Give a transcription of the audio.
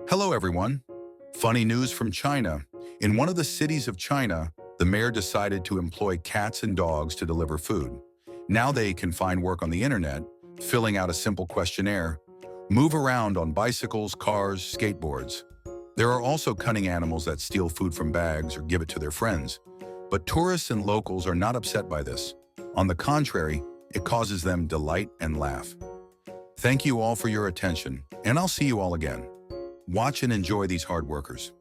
Hello, everyone. Funny news from China. In one of the cities of China, the mayor decided to employ cats and dogs to deliver food. Now they can find work on the internet, filling out a simple questionnaire, move around on bicycles, cars, skateboards. There are also cunning animals that steal food from bags or give it to their friends. But tourists and locals are not upset by this. On the contrary, it causes them delight and laugh. Thank you all for your attention, and I'll see you all again. Watch and enjoy these hard workers.